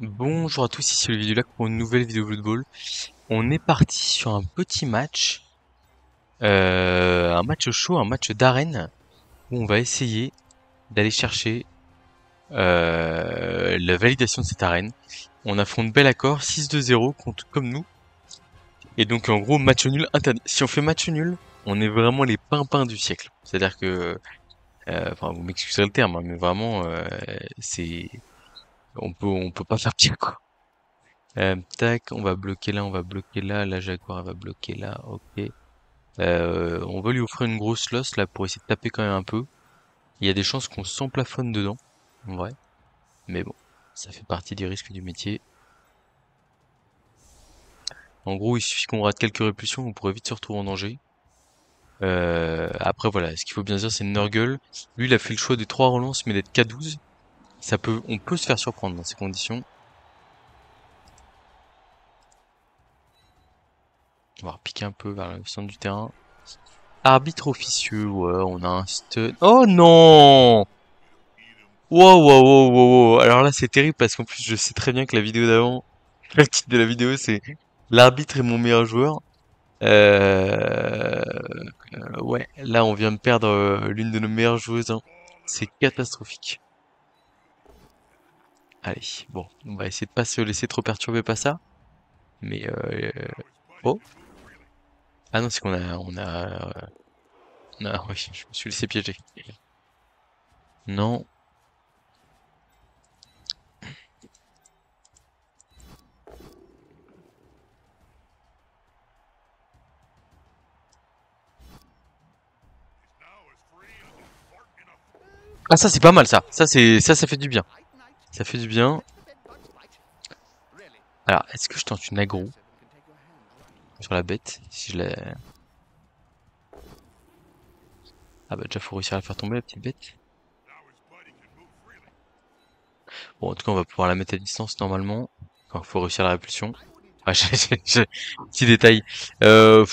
Bonjour à tous, ici le Vidulac pour une nouvelle vidéo football. On est parti sur un petit match, un match chaud, un match d'arène, où on va essayer d'aller chercher la validation de cette arène. On affronte Belacor 6-2-0 contre comme nous, et donc en gros match nul interdit. Si on fait match nul, on est vraiment les pimpins du siècle. C'est-à-dire que, enfin vous m'excuserez le terme, hein, mais vraiment c'est, on peut pas faire pire quoi. Tac, on va bloquer là, on va bloquer là, la Jaguar elle va bloquer là, ok. On va lui offrir une grosse loss là pour essayer de taper quand même un peu. Il y a des chances qu'on s'emplafonne dedans, en vrai. Mais bon, ça fait partie des risques du métier. En gros, il suffit qu'on rate quelques répulsions, on pourrait vite se retrouver en danger. Après voilà, ce qu'il faut bien dire c'est Nurgle. Lui il a fait le choix des 3 relances mais d'être K12. On peut se faire surprendre dans ces conditions. On va repiquer un peu vers le centre du terrain. Arbitre officieux, ouais, on a un stun. Oh non! Wow, wow, wow, wow, wow. Alors là, c'est terrible parce qu'en plus, je sais très bien que la vidéo d'avant, le titre de la vidéo, c'est l'arbitre est mon meilleur joueur. Euh... ouais, là, on vient de perdre l'une de nos meilleures joueuses, hein. C'est catastrophique. Allez, bon, on va essayer de pas se laisser trop perturber par ça. Mais oh, ah non, c'est oui, je me suis laissé piéger. Non. Ah ça, c'est pas mal ça. Ça fait du bien. Ça fait du bien. Alors, est-ce que je tente une aggro sur la bête si je la... Ah bah déjà faut réussir à la faire tomber la petite bête. Bon en tout cas on va pouvoir la mettre à distance normalement. Enfin faut réussir la répulsion. Ah, petit détail. Elle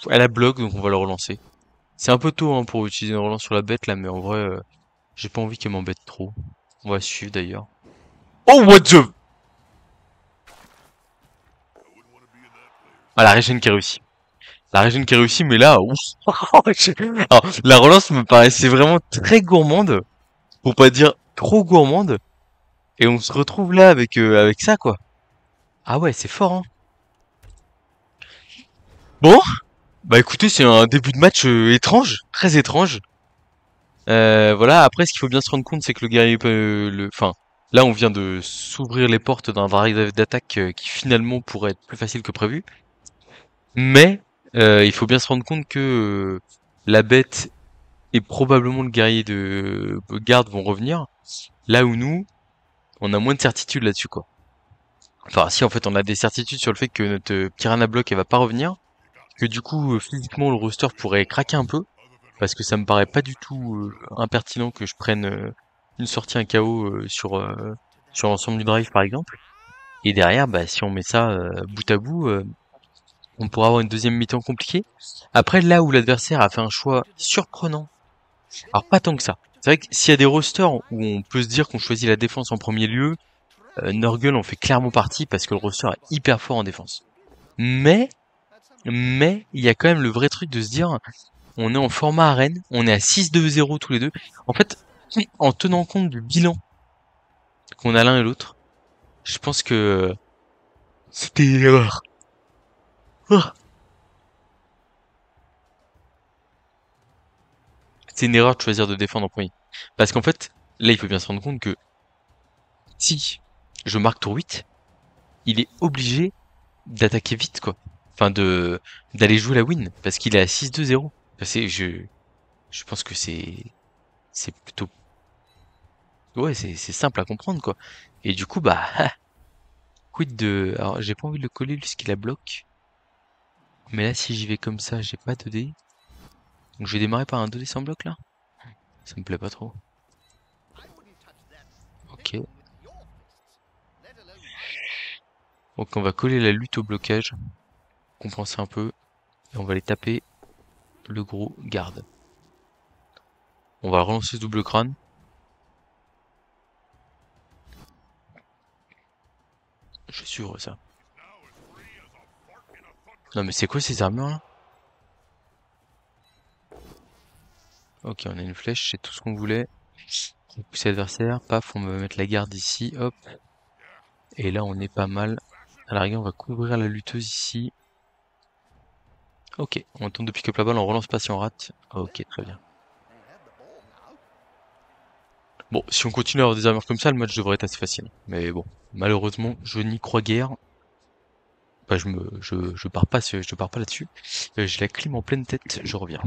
a bloc donc on va le relancer. C'est un peu tôt hein, pour utiliser une relance sur la bête là mais en vrai j'ai pas envie qu'elle m'embête trop. On va suivre d'ailleurs. Oh what the... Ah la régène qui a réussi. La régène qui a réussi mais là... ouf. Alors, la relance me paraissait vraiment très gourmande. Pour pas dire trop gourmande. Et on se retrouve là avec ça quoi. Ah ouais c'est fort hein. Bon, bah écoutez, c'est un début de match étrange, très étrange. Voilà, après ce qu'il faut bien se rendre compte, c'est que le guerrier enfin, là on vient de s'ouvrir les portes d'un drive d'attaque qui finalement pourrait être plus facile que prévu. Mais il faut bien se rendre compte que la bête et probablement le guerrier de garde vont revenir. Là où nous, on a moins de certitude là-dessus quoi. Enfin si en fait on a des certitudes sur le fait que notre Piranha Block elle va pas revenir, que du coup physiquement le roster pourrait craquer un peu. Parce que ça me paraît pas du tout impertinent que je prenne une sortie un KO sur l'ensemble du drive par exemple. Et derrière, bah, si on met ça bout à bout, on pourra avoir une deuxième mi-temps compliquée. Après, là où l'adversaire a fait un choix surprenant, alors pas tant que ça. C'est vrai que s'il y a des rosters où on peut se dire qu'on choisit la défense en premier lieu, Nurgle en fait clairement partie parce que le roster est hyper fort en défense. Mais, mais, il y a quand même le vrai truc de se dire, on est en format arène, on est à 6-2-0 tous les deux. En fait, en tenant compte du bilan qu'on a l'un et l'autre, je pense que c'était une erreur. Ah, c'est une erreur de choisir de défendre en premier. Parce qu'en fait, là, il faut bien se rendre compte que si je marque tour 8, il est obligé d'attaquer vite, quoi. Enfin, d'aller jouer la win. Parce qu'il est à 6-2-0. Enfin, je pense que c'est plutôt, ouais, c'est simple à comprendre, quoi. Et du coup, bah, quid de, alors, j'ai pas envie de le coller puisqu'il a bloc. Mais là, si j'y vais comme ça, j'ai pas 2D. Donc je vais démarrer par un 2D sans bloc là. Ça me plaît pas trop. Ok. Donc on va coller la lutte au blocage. Compenser un peu. Et on va aller taper le gros garde. On va relancer ce double crâne. suivre ça. Non mais c'est quoi ces armures là? Ok, on a une flèche, c'est tout ce qu'on voulait. On pousse l'adversaire, paf, on va mettre la garde ici, hop. Et là on est pas mal. À la rigueur on va couvrir la lutteuse ici. Ok, on tente de pick up la balle, on relance pas si on rate. Ok, très bien. Bon, si on continue à avoir des armures comme ça, le match devrait être assez facile. Mais bon, malheureusement, je n'y crois guère. Enfin, je pars pas là-dessus. J'ai la clim en pleine tête, je reviens.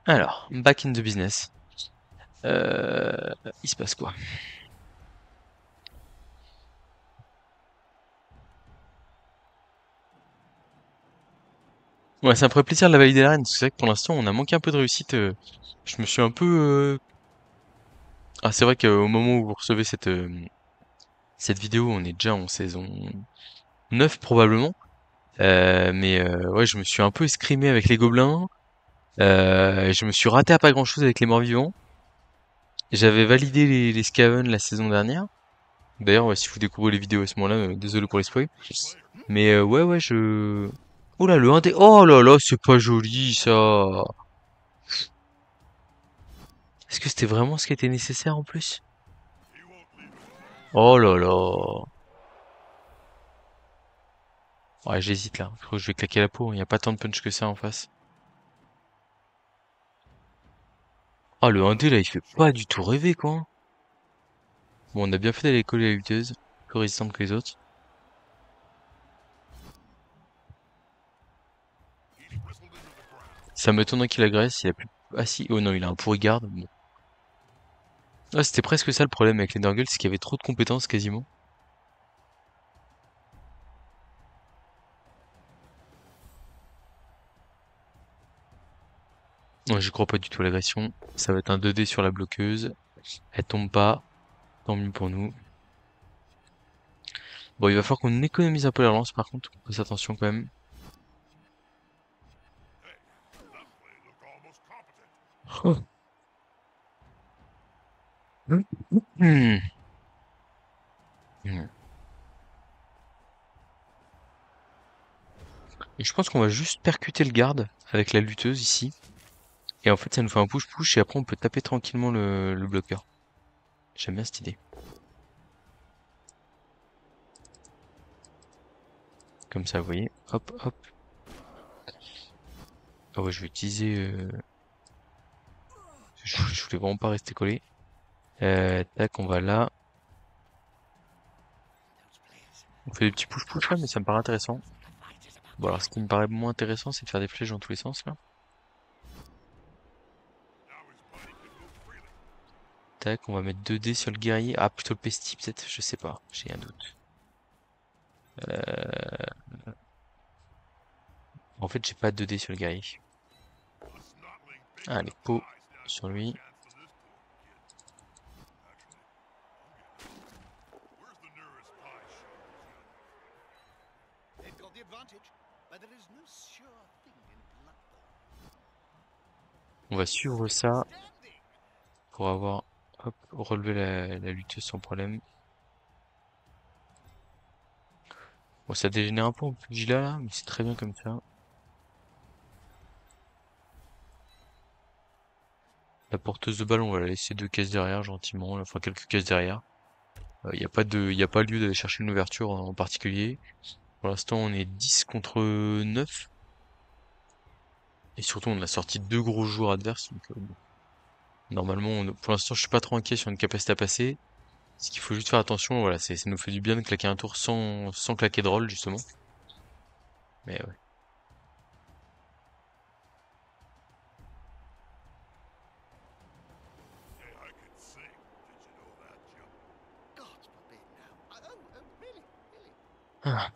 Alors, back in the business. Il se passe quoi? Ouais, ça me ferait plaisir de la valider l'arène, parce que c'est vrai que pour l'instant, on a manqué un peu de réussite. Je me suis un peu... Ah, c'est vrai qu'au moment où vous recevez cette vidéo, on est déjà en saison 9 probablement. Ouais, je me suis un peu escrimé avec les gobelins. Je me suis raté à pas grand-chose avec les morts-vivants. J'avais validé les Skaven la saison dernière. D'ailleurs, ouais, si vous découvrez les vidéos à ce moment-là, désolé pour les spoils. Mais ouais, je... Oh là, le 1D... Oh là là, c'est pas joli, ça. Est-ce que c'était vraiment ce qui était nécessaire en plus? Oh là là. Ouais, j'hésite là. Je crois que je vais claquer la peau. Il n'y a pas tant de punch que ça en face. Ah, le 1D là, il fait pas du tout rêver quoi. Bon, on a bien fait d'aller coller la lutteuse. Plus résistante que les autres. Ça m'étonnerait qu'il agresse. Il a plus... Ah si, oh non, il a un pourri garde. Bon. Ah, c'était presque ça le problème avec les Nurgle, c'est qu'il y avait trop de compétences quasiment. Moi, j'y crois pas du tout à l'agression. Ça va être un 2D sur la bloqueuse. Elle tombe pas. Tant mieux pour nous. Bon, il va falloir qu'on économise un peu la lance par contre. On fasse attention quand même. Oh. Hmm. Hmm. Et je pense qu'on va juste percuter le garde avec la lutteuse ici. Et en fait, ça nous fait un push-push et après on peut taper tranquillement le bloqueur. J'aime bien cette idée. Comme ça, vous voyez. Hop, hop. Ah ouais, je vais utiliser... Je voulais vraiment pas rester collé. Tac, on va là. On fait des petits push-push là, mais ça me paraît intéressant. Bon, alors ce qui me paraît moins intéressant, c'est de faire des flèches dans tous les sens là. Tac, on va mettre 2D sur le guerrier. Ah, plutôt le pesti peut-être, je sais pas, j'ai un doute. En fait, j'ai pas 2D sur le guerrier. Allez, pot sur lui. On va suivre ça pour avoir, hop, relevé la lutteuse sans problème. Bon, ça dégénère un peu en pugilat là, mais c'est très bien comme ça. La porteuse de balle, on va la laisser 2 cases derrière, gentiment, enfin quelques cases derrière. Il y a pas lieu d'aller chercher une ouverture en particulier. Pour l'instant, on est 10 contre 9. Et surtout, on a sorti 2 gros joueurs adverses. Donc, bon, normalement, pour l'instant, je suis pas trop inquiet sur une capacité à passer. Ce qu'il faut juste faire attention, voilà, ça nous fait du bien de claquer un tour sans claquer de roll, justement. Mais ouais. Ah.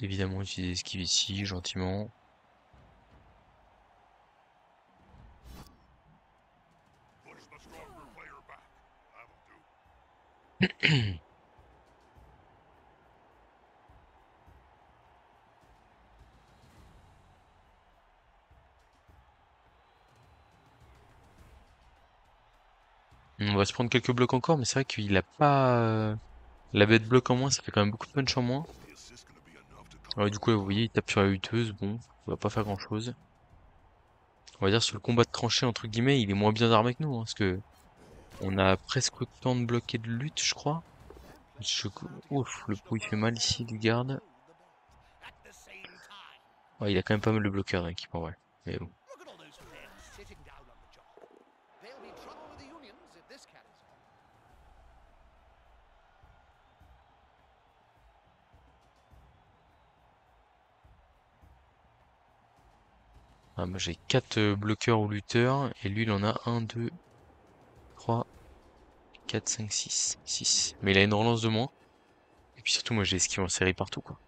évidemment utiliser esquive ici, gentiment. On va se prendre quelques blocs encore, mais c'est vrai qu'il a pas... la bête bloc en moins, ça fait quand même beaucoup de punch en moins. Alors, du coup, vous voyez, il tape sur la huteuse, bon, ça va pas faire grand chose. On va dire sur le combat de tranchée, entre guillemets, il est moins bien armé que nous, hein, parce que on a presque autant de blocs et de lutte, je crois. Ouf, le pot il fait mal ici, du garde. Ouais, il a quand même pas mal de bloqueurs dans l'équipe en vrai. Mais bon. Ah, moi j'ai 4 bloqueurs ou lutteurs, et lui il en a 1, 2, 3, 4, 5, 6. 6. Mais il a une relance de moins. Et puis surtout, moi j'ai esquive en série partout, quoi.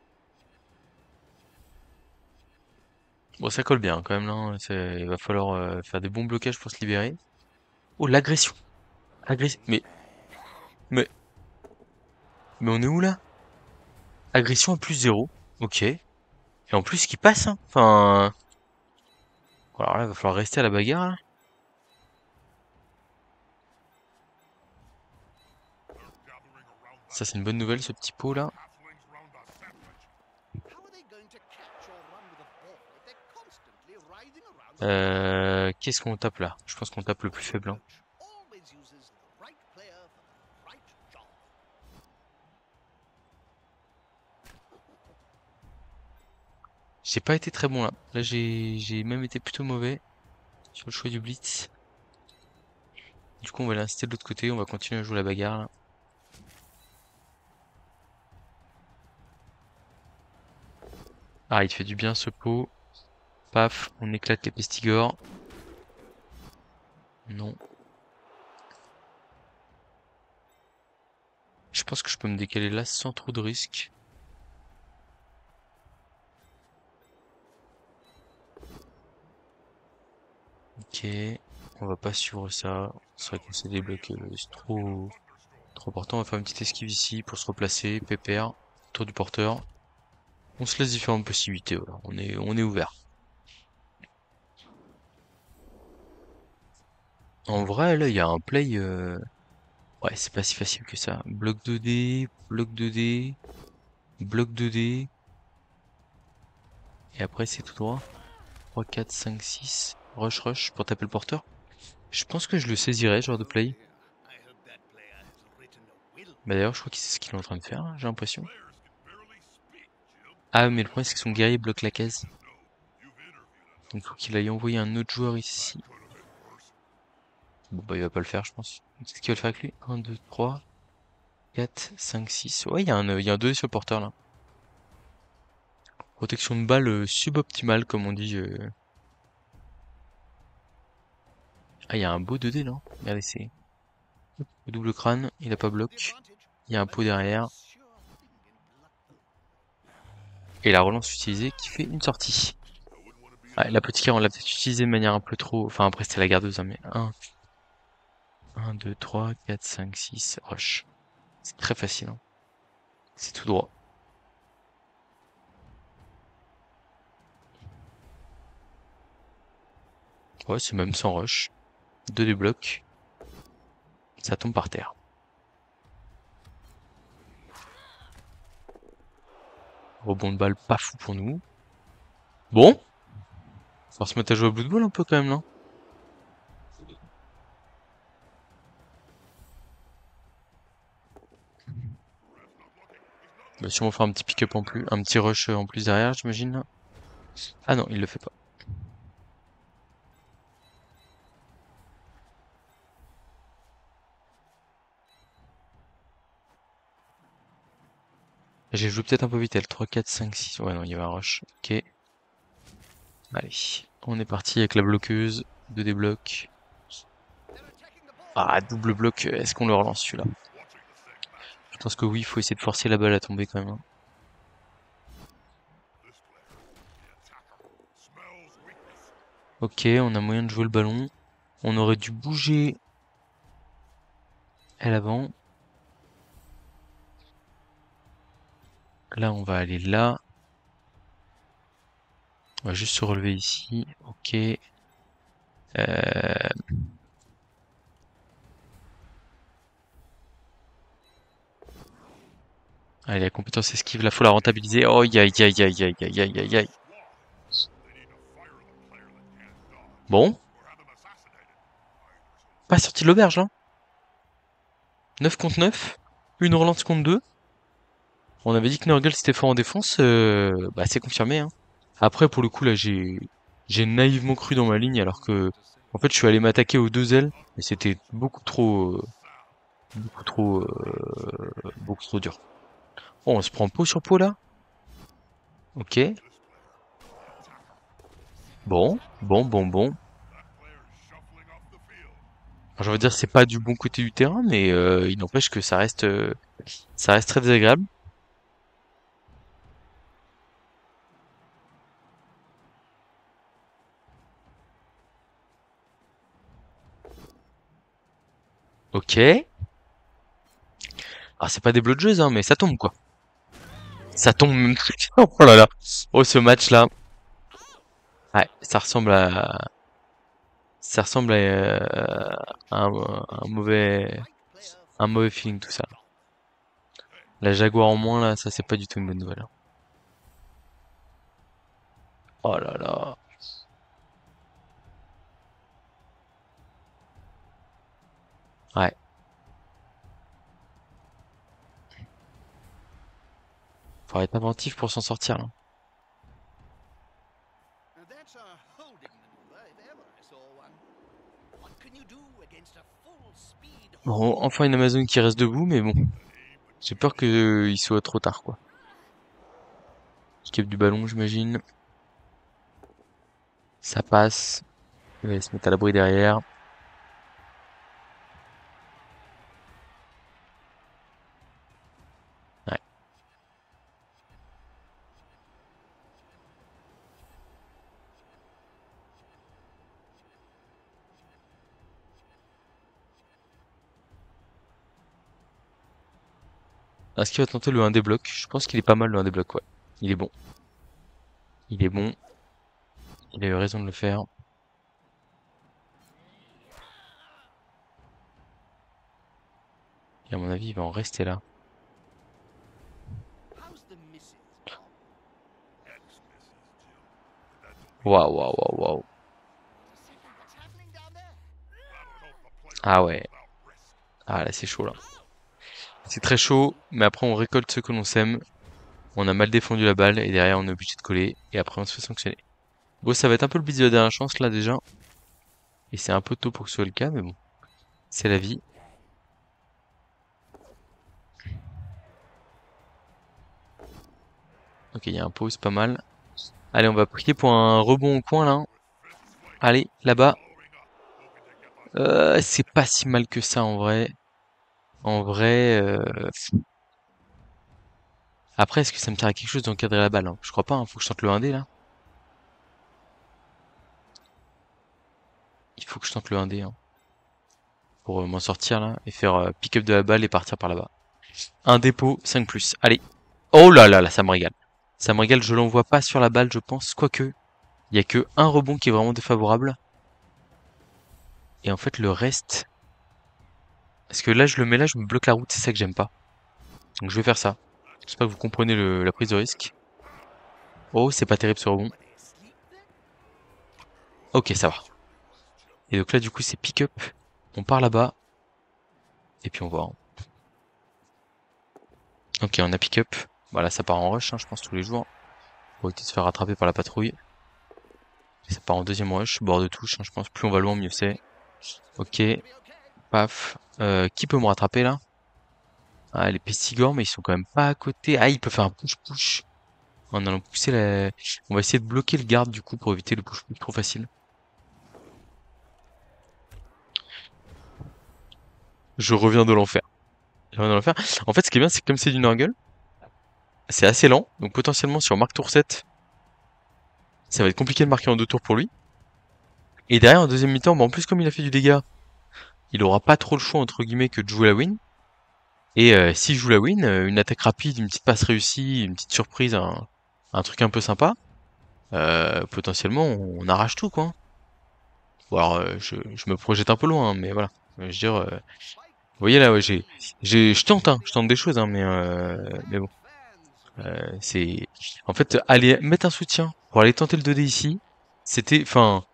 Bon, ça colle bien quand même là, hein. Il va falloir faire des bons blocages pour se libérer. Oh, l'agression. Agression. Mais, mais on est où là? Agression à plus 0. Ok. Et en plus, qui passe, hein. Enfin. Alors là, il va falloir rester à la bagarre, là. Ça, c'est une bonne nouvelle, ce petit pot là. Qu'est-ce qu'on tape là? Je pense qu'on tape le plus faible, hein. J'ai pas été très bon là. Là, j'ai même été plutôt mauvais sur le choix du blitz. Du coup, on va l'inciter de l'autre côté. On va continuer à jouer la bagarre là. Ah, il te fait du bien ce pot. Paf, on éclate les pestigores. Non. Je pense que je peux me décaler là sans trop de risques. Ok. On va pas suivre ça. C'est vrai qu'on s'est débloqué. C'est trop important. On va faire une petite esquive ici pour se replacer. Pépère. Tour du porteur. On se laisse différentes possibilités. Voilà. On est ouvert. En vrai, là, il y a un play. Ouais, c'est pas si facile que ça. Bloc 2D, bloc 2D, bloc 2D. Et après, c'est tout droit. 3, 4, 5, 6. Rush, rush pour taper le porteur. Je pense que je le saisirais, ce genre de play. Bah d'ailleurs, je crois que c'est ce qu'il est en train de faire, hein, j'ai l'impression. Ah, mais le problème, c'est que son guerrier bloque la case. Donc, il faut qu'il aille envoyer un autre joueur ici. Bon, bah, il va pas le faire, je pense. Qu'est-ce qu'il va le faire avec lui? 1, 2, 3, 4, 5, 6. Ouais, il y a un 2 sur le porteur, là. Protection de balle suboptimale, comme on dit. Ah, il y a un beau 2D, là. Regardez, c'est le double crâne, il a pas bloc. Il y a un pot derrière. Et la relance utilisée qui fait une sortie. Ouais, l'apothicaire, on l'a peut-être utilisé de manière un peu trop... Enfin, après, c'était la gardeuse, hein, mais 1, 2, 3, 4, 5, 6, rush. C'est très facile, hein. C'est tout droit. Ouais, c'est même sans rush. 2 déblocs. Ça tombe par terre. Rebond de balle pas fou pour nous. Bon. Faut se mettre à jouer au Blood Bowl un peu quand même, là. Il va sûrement faire un petit pick-up en plus. Un petit rush en plus derrière, j'imagine, là. Ah non, il le fait pas. J'ai joué peut-être un peu vite, elle. 3, 4, 5, 6. Ouais, non, il y avait un rush. Ok. Allez. On est parti avec la bloqueuse. 2 déblocs. Ah, double bloc. Est-ce qu'on le relance celui-là? Je pense que oui, il faut essayer de forcer la balle à tomber quand même, hein. Ok, on a moyen de jouer le ballon. On aurait dû bouger à l'avant. Là, on va aller là. On va juste se relever ici. Ok. Euh... Allez, la compétence esquive, là, faut la rentabiliser. Oh, aïe, aïe, aïe, aïe, aïe, aïe, aïe, aïe, aïe. Bon. Pas sorti de l'auberge, là. 9 contre 9. Une relance contre 2. On avait dit que Nurgle c'était fort en défense. Bah, c'est confirmé, hein. Après, pour le coup, là, j'ai naïvement cru dans ma ligne, alors que, en fait, je suis allé m'attaquer aux deux ailes, et c'était beaucoup trop, beaucoup trop dur. Oh, on se prend peau sur peau, là? Ok. Bon, bon, bon, bon. Alors, j'ai envie de dire, c'est pas du bon côté du terrain, mais il n'empêche que ça reste très désagréable. Ok. Ah, c'est pas des bloqueuses, hein, mais ça tombe, quoi. Ça tombe même très bien. Oh là là. Oh, ce match-là. Ouais, ça ressemble à un mauvais feeling, tout ça. La Jaguar en moins, là, ça, c'est pas du tout une bonne nouvelle, hein. Oh là là. Ouais. Faut être inventif pour s'en sortir, là. Bon, enfin une Amazon qui reste debout, mais bon. J'ai peur qu'il soit trop tard, quoi. Escape du ballon, j'imagine. Ça passe. Il va se mettre à l'abri derrière. Ouais. Est-ce qu'il va tenter le 1 des blocs? Je pense qu'il est pas mal le 1 des blocs, ouais. Il est bon. Il est bon. Il a eu raison de le faire. Et à mon avis, il va en rester là. Waouh, waouh, waouh, waouh. Ah ouais. Ah là, c'est chaud, là. C'est très chaud, mais après, on récolte ce que l'on sème. On a mal défendu la balle, et derrière, on est obligé de coller. Et après, on se fait sanctionner. Bon, ça va être un peu le bis de la dernière chance, là, déjà. Et c'est un peu tôt pour que ce soit le cas, mais bon. C'est la vie. Ok, il y a un pause, pas mal. Allez, on va prier pour un rebond au coin, là. Allez, là-bas. C'est pas si mal que ça, en vrai. En vrai, après, est-ce que ça me sert à quelque chose d'encadrer la balle, hein? Je crois pas, hein. Faut que je tente le 1D, là. Il faut que je tente le 1D, hein, pour m'en sortir, là, et faire pick-up de la balle et partir par là-bas. Un dépôt, 5+. Allez. Oh là là là, ça me régale. Ça me régale, je l'envoie pas sur la balle, je pense. Quoique, il y a que un rebond qui est vraiment défavorable. Et en fait, le reste... Parce que là, je le mets là, je me bloque la route, c'est ça que j'aime pas. Donc je vais faire ça. J'espère que vous comprenez la prise de risque. Oh, c'est pas terrible ce rebond. Ok, ça va. Et donc là, du coup, c'est pick-up. On part là-bas. Et puis on voit, hein. Ok, on a pick-up. Voilà, ça part en rush, hein, je pense, tous les jours. Pour éviter de se faire rattraper par la patrouille. Et ça part en deuxième rush, bord de touche, hein, je pense. Plus on va loin, mieux c'est. Ok, paf. Qui peut me rattraper là? Ah, les Pestigor, mais ils sont quand même pas à côté. Ah, il peut faire un push-push. En allant pousser la... On va essayer de bloquer le garde, du coup, pour éviter le push-push trop facile. Je reviens de l'enfer. Je reviens de l'enfer. En fait, ce qui est bien, c'est que comme c'est du Nurgle, c'est assez lent. Donc potentiellement, si on marque tour 7, ça va être compliqué de marquer en 2 tours pour lui. Et derrière, en deuxième mi-temps, bah, en plus, comme il a fait du dégât, il aura pas trop le choix, entre guillemets, que de jouer la win. Et s'il joue la win, une attaque rapide, une petite passe réussie, une petite surprise, un truc un peu sympa, potentiellement, on arrache tout, quoi. Bon, alors, je me projette un peu loin, hein, mais voilà. Je veux dire, vous voyez là, ouais, je tente des choses, hein, mais bon, c'est, en fait, aller mettre un soutien pour aller tenter le 2D ici, enfin,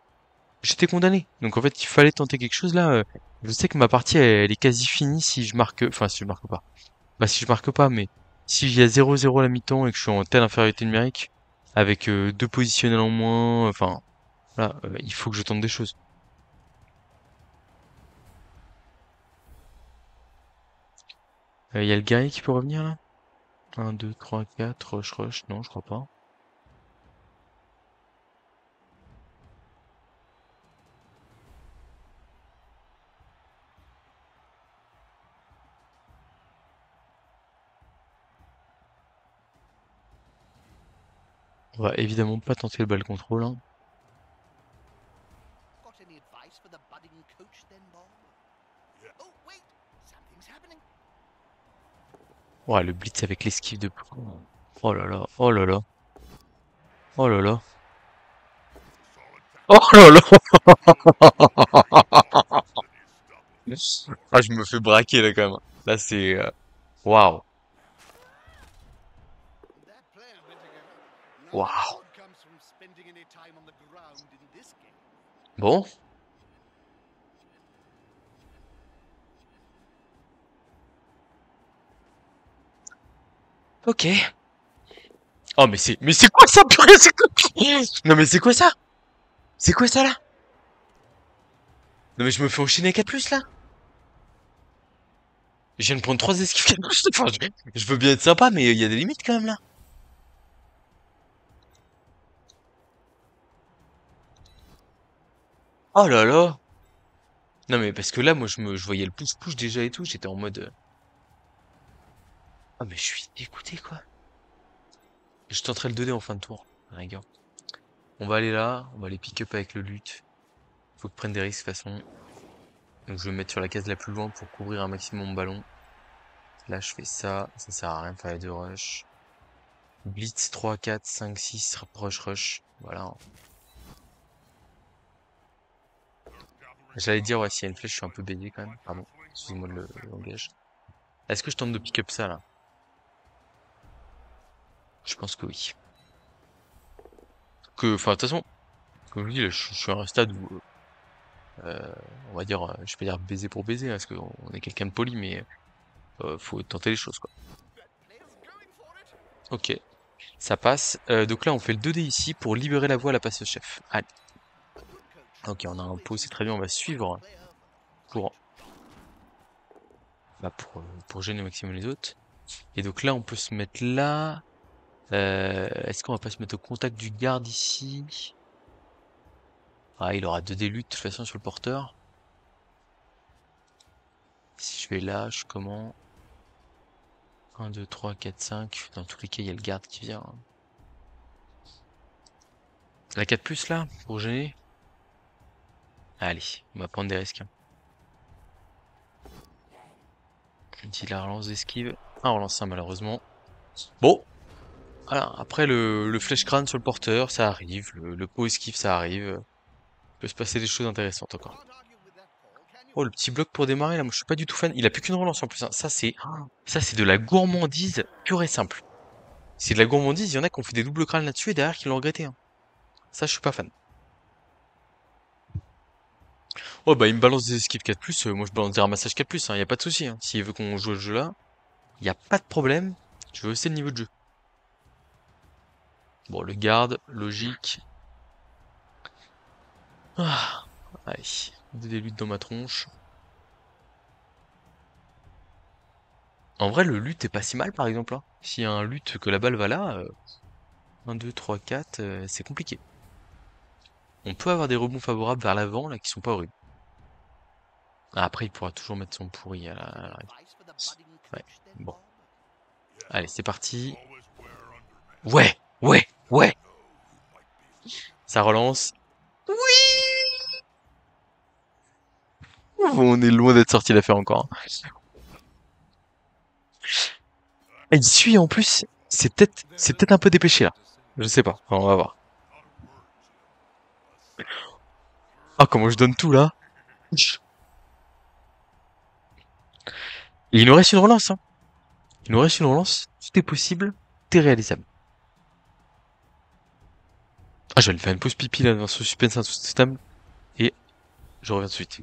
j'étais condamné. Donc en fait, il fallait tenter quelque chose là. Je sais que ma partie, elle est quasi finie si je marque, enfin si je marque pas. Bah si je marque pas, mais si il y a 0-0 à la mi-temps et que je suis en telle infériorité numérique, avec deux positionnels en moins, enfin, voilà, il faut que je tente des choses. Il y a le guerrier qui peut revenir là? 1, 2, 3, 4, rush, non, je crois pas. On va évidemment pas tenter le ball control, hein. Ouais, le blitz avec l'esquive de... Oh là là, oh là là, oh là là. Oh là là. Ah, je me fais braquer là quand même. Là c'est... Waouh. Waouh. Bon. Ok. Oh mais c'est quoi ça purée, c'est quoi? Non mais c'est quoi ça? C'est quoi ça là? Non mais je me fais enchaîner 4+ là? Je viens de prendre 3 esquives 4+. Enfin, je veux bien être sympa mais il y a des limites quand même là. Oh là là. Non mais parce que là moi je voyais le pouce-pouce déjà et tout, j'étais en mode... Ah mais je suis dégoûté quoi. Je tenterai le 2D en fin de tour. Rigueur. On va aller là, on va aller pick up avec le lutte. Faut que prenne des risques de toute façon. Donc je vais me mettre sur la case la plus loin pour couvrir un maximum mon ballon. Là je fais ça, ça sert à rien de faire les deux rush. Blitz 3, 4, 5, 6, rush. Voilà. J'allais dire ouais s'il y a une flèche je suis un peu baisé quand même. Pardon, excusez-moi le langage. Est-ce que je tente de pick up ça là? Je pense que oui. Enfin de toute façon, comme je vous dis là, je suis à un stade où on va dire, je vais pas dire baiser pour baiser, hein, parce qu'on est quelqu'un de poli, mais faut tenter les choses quoi. Ok. Ça passe. Donc là, on fait le 2D ici pour libérer la voie à la passe chef. Allez. Ok, on a un pot, c'est très bien. On va suivre pour, pour gêner au maximum les autres. Et donc là, on peut se mettre là. Est-ce qu'on va pas se mettre au contact du garde ici? Ah, il aura 2D lutte de toute façon sur le porteur. Si je vais là, je comment? 1, 2, 3, 4, 5. Dans tous les cas, il y a le garde qui vient. La 4+ là, pour gêner? Allez, on va prendre des risques. Dit la relance d'esquive. Ah, on relance ça malheureusement. Bon, voilà. Après le flèche crâne sur le porteur, ça arrive. Le pot esquive, ça arrive. Il peut se passer des choses intéressantes encore. Oh, le petit bloc pour démarrer là, moi je suis pas du tout fan. Il a plus qu'une relance en plus, hein. Ça c'est de la gourmandise pure et simple. C'est de la gourmandise, il y en a qui ont fait des doubles crânes là-dessus et derrière qui l'ont regretté, hein. Ça je suis pas fan. Oh bah il me balance des esquives 4+, moi je balance des ramassages 4+, hein, y a pas de souci, hein. S'il veut qu'on joue le jeu là, y a pas de problème. Je veux aussi le niveau de jeu. Bon, le garde, logique. Ah, allez, des luttes dans ma tronche. En vrai, le lutte est pas si mal, par exemple, hein. S'il y a un lutte que la balle va là, 1, 2, 3, 4, c'est compliqué. On peut avoir des rebonds favorables vers l'avant, là, qui sont pas horribles. Ah, après, il pourra toujours mettre son pourri Ouais, bon. Allez, c'est parti. Ouais, ouais, ouais. Ça relance. Oui! On est loin d'être sorti d'affaire encore, hein. Ah, il suit en plus. C'est peut-être un peu dépêché là. Je sais pas. Enfin, on va voir. Ah, comment je donne tout là. Et il nous reste une relance, hein. Il nous reste une relance. Tout est possible. Tout est réalisable. Ah, je vais aller faire une pause pipi là dans ce suspense insoutenable. Et je reviens tout de suite.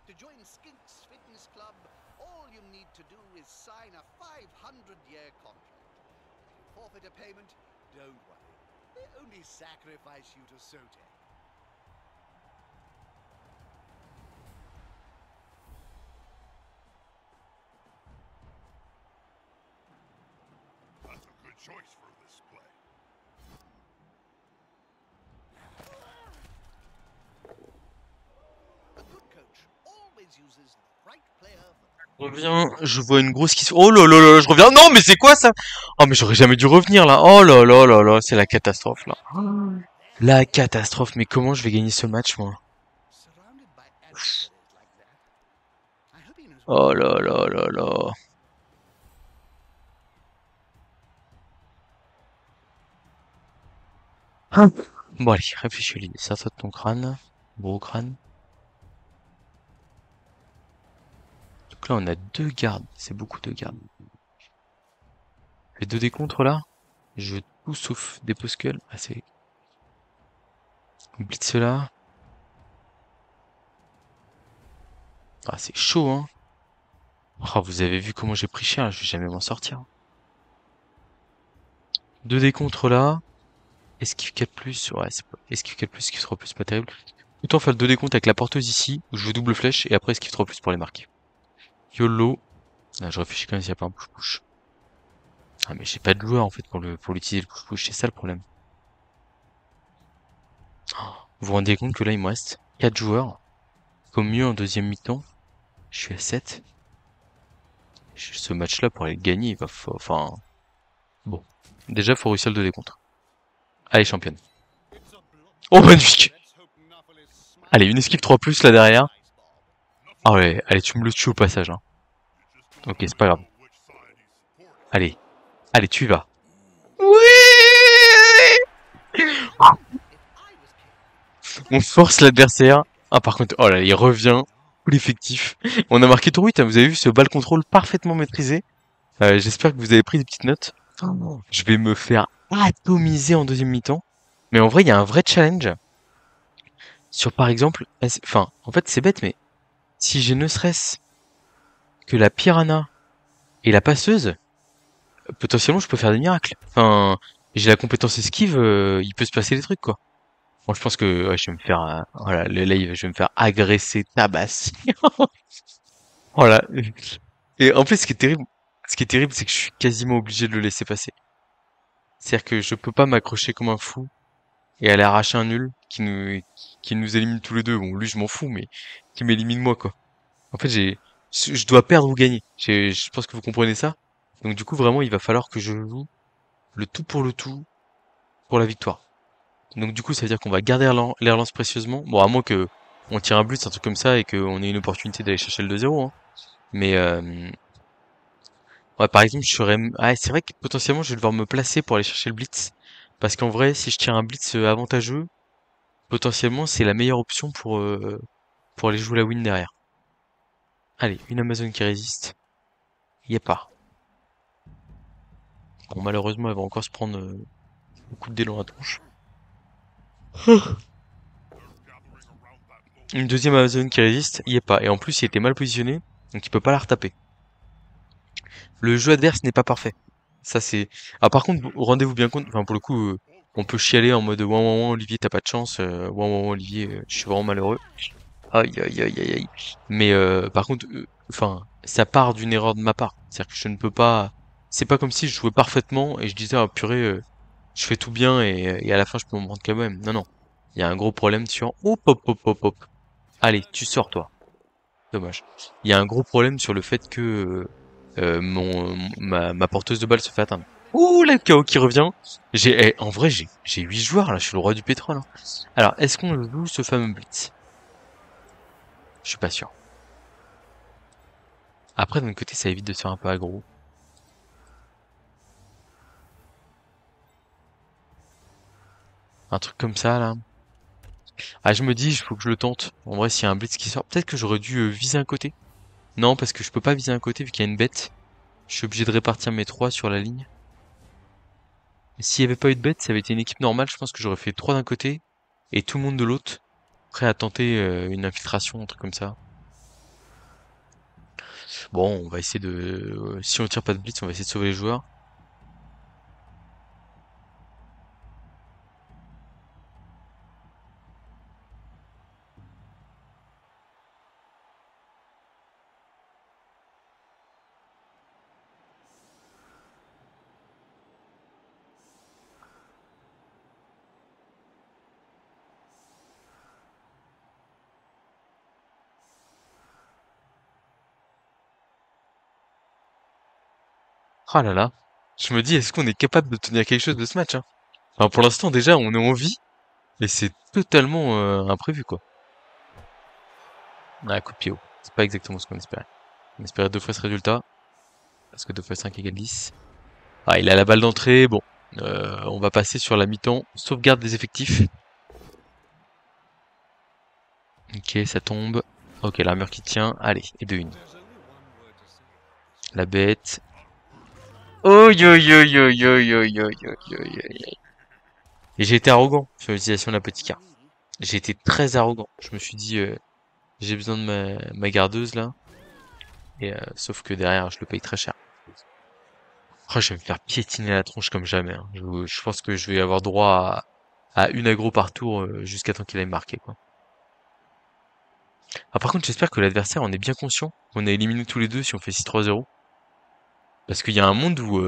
To join Skinks Fitness Club, all you need to do is sign a 500-year contract. If you forfeit a payment, don't worry. They only sacrifice you to Sotek. That's a good choice for this play. A good coach always uses the right player for Je reviens. Je vois une grosse qui se... Oh là là là, je reviens. Non, mais c'est quoi ça? Oh, mais j'aurais jamais dû revenir là. Oh là là là là, c'est la catastrophe là. La catastrophe. Mais comment je vais gagner ce match, moi? surrounded by adversaries like that. I hope he knows what Oh là là là là. Bon allez, réfléchis Olivier, ça saute ton crâne, gros crâne. Donc là on a deux gardes, c'est beaucoup de gardes. Les deux décontres là, je veux tout sauf des poscules. Ah c'est... Blitz là. Ah c'est chaud hein. Oh, vous avez vu comment j'ai pris cher, je vais jamais m'en sortir. Deux décontres là. Esquive 4+, ouais c'est pas... Esquive 4+, esquive 3+, pas terrible. Autant faire le 2 décompte avec la porteuse ici, où je veux double flèche, et après esquive 3+, pour les marquer. YOLO. Ah, je réfléchis quand même s'il n'y a pas un push-push. Ah mais j'ai pas de joueur en fait pour l'utiliser le push-push, c'est ça le problème. Oh, vous vous rendez compte que là il me reste 4 joueurs. Au mieux en deuxième mi-temps, je suis à 7. Ce match-là pour aller le gagner, il va enfin... Bon. Déjà faut réussir le 2 décompte. Allez championne. Oh magnifique. Allez, une esquive 3+, là derrière. Ah ouais, allez, tu me le tues au passage, hein. Ok, c'est pas grave. Allez, allez, tu y vas. Oui. On force l'adversaire. Ah par contre, oh là, il revient. Tout l'effectif. On a marqué tout 8, hein, vous avez vu ce ball contrôle parfaitement maîtrisé. J'espère que vous avez pris des petites notes. Je vais me faire atomiser en deuxième mi-temps. Mais en vrai, il y a un vrai challenge. Sur par exemple... Enfin, en fait, c'est bête, mais... Si j'ai ne serait-ce que la piranha et la passeuse, potentiellement, je peux faire des miracles. Enfin, j'ai la compétence esquive, il peut se passer des trucs, quoi. Bon, je pense que ouais, je vais me faire... voilà, le live, je vais me faire agresser, tabasser. Voilà. Et en plus, ce qui est terrible, c'est que je suis quasiment obligé de le laisser passer. C'est-à-dire que je peux pas m'accrocher comme un fou et aller arracher un nul qui nous élimine tous les deux. Bon, lui, je m'en fous, mais qui m'élimine moi, quoi. En fait, je dois perdre ou gagner. Je pense que vous comprenez ça. Donc, du coup, vraiment, il va falloir que je joue le tout pour le tout pour la victoire. Donc, du coup, ça veut dire qu'on va garder les relances précieusement. Bon, à moins que on tire un but, un truc comme ça, et qu'on ait une opportunité d'aller chercher le 2-0, hein. Mais, ouais, par exemple, ah, c'est vrai que potentiellement, je vais devoir me placer pour aller chercher le blitz. Parce qu'en vrai, si je tire un blitz avantageux, potentiellement, c'est la meilleure option pour aller jouer la win derrière. Allez, une Amazon qui résiste. Y a pas. Bon, malheureusement, elle va encore se prendre beaucoup de d'élan à la tronche. Une deuxième Amazon qui résiste, y est pas. Et en plus, il était mal positionné, donc il peut pas la retaper. Le jeu adverse n'est pas parfait. Ça, c'est... Ah, par contre, rendez-vous bien compte, enfin, pour le coup, on peut chialer en mode ouin ouin ouin, Olivier, t'as pas de chance, ouin ouin ouin, Olivier, je suis vraiment malheureux. Aïe, aïe, aïe, aïe, aïe. Mais par contre, enfin, ça part d'une erreur de ma part. C'est-à-dire que je ne peux pas. C'est pas comme si je jouais parfaitement et je disais, ah purée, je fais tout bien et à la fin je peux m'en rendre quand même. Non, non. Il y a un gros problème sur. Hop, hop, hop, hop, hop. Allez, tu sors toi. Dommage. Il y a un gros problème sur le fait que ma porteuse de balle se fait atteindre. Ouh, la KO qui revient. En vrai, j'ai 8 joueurs là. Je suis le roi du pétrole, hein. Alors, est-ce qu'on joue ce fameux blitz? Je suis pas sûr. Après, d'un autre côté, ça évite de se faire un peu aggro. Un truc comme ça, là. Ah, je me dis, il faut que je le tente. En vrai, s'il y a un blitz qui sort, peut-être que j'aurais dû viser un côté. Non, parce que je peux pas viser un côté vu qu'il y a une bête. Je suis obligé de répartir mes 3 sur la ligne. S'il y avait pas eu de bête, ça avait été une équipe normale, je pense que j'aurais fait 3 d'un côté et tout le monde de l'autre, prêt à tenter une infiltration, un truc comme ça. Bon, on va essayer de... si on tire pas de blitz, on va essayer de sauver les joueurs. Ah là là. Je me dis, est-ce qu'on est capable de tenir quelque chose de ce match, hein? Enfin, pour l'instant, déjà, on est en vie, et c'est totalement imprévu, quoi. Ah, coup de pied haut. C'est pas exactement ce qu'on espérait. On espérait 2 fois ce résultat, parce que 2 fois 5 égale 10. Ah, il a la balle d'entrée, bon. On va passer sur la mi-temps. Sauvegarde des effectifs. Ok, ça tombe. Ok, l'armure qui tient. Allez, et de une. La bête. Oh yo yo yo yo yo yo yo yo yo. Et j'ai été arrogant sur l'utilisation de la petite carte. J'ai été très arrogant. Je me suis dit, j'ai besoin de ma gardeuse là. Et sauf que derrière, je le paye très cher. Oh, je vais me faire piétiner la tronche comme jamais, hein. Je pense que je vais avoir droit à une aggro par tour jusqu'à temps qu'il aille marquer, quoi. Ah, par contre, j'espère que l'adversaire en est bien conscient. On a éliminé tous les deux si on fait 6-3-0. Parce qu'il y a un monde où